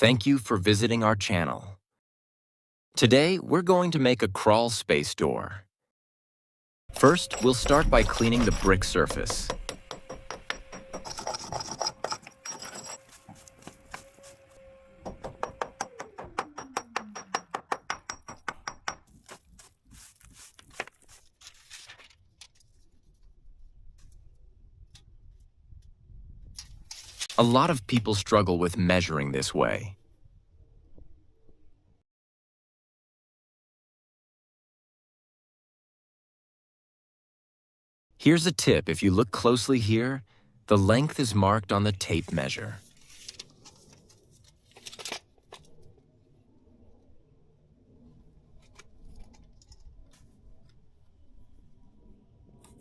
Thank you for visiting our channel. Today, we're going to make a crawl space door. First, we'll start by cleaning the brick surface. A lot of people struggle with measuring this way. Here's a tip. If you look closely here, the length is marked on the tape measure.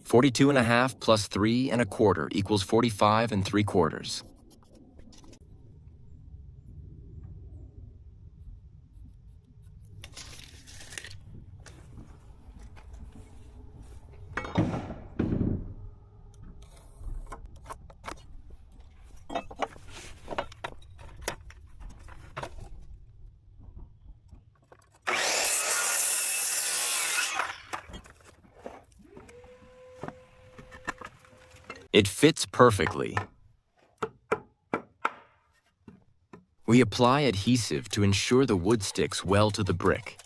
$42.5 plus 3¼ equals 45¾ It fits perfectly. We apply adhesive to ensure the wood sticks well to the brick.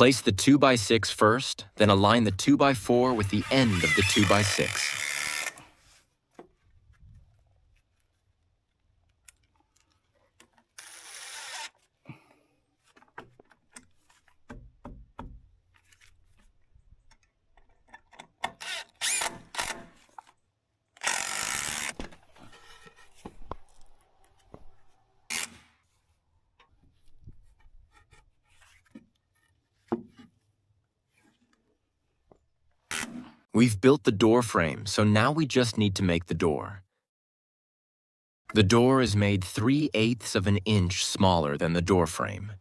Place the 2x6 first, then align the 2x4 with the end of the 2x6. We've built the door frame, so now we just need to make the door. The door is made 3/8 of an inch smaller than the door frame.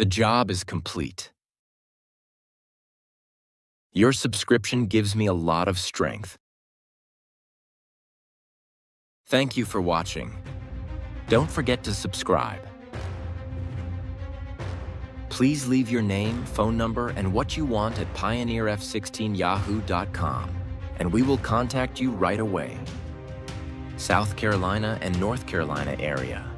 The job is complete. Your subscription gives me a lot of strength. Thank you for watching. Don't forget to subscribe. Please leave your name, phone number, and what you want at pioneerf16yahoo.com, and we will contact you right away. South Carolina and North Carolina area.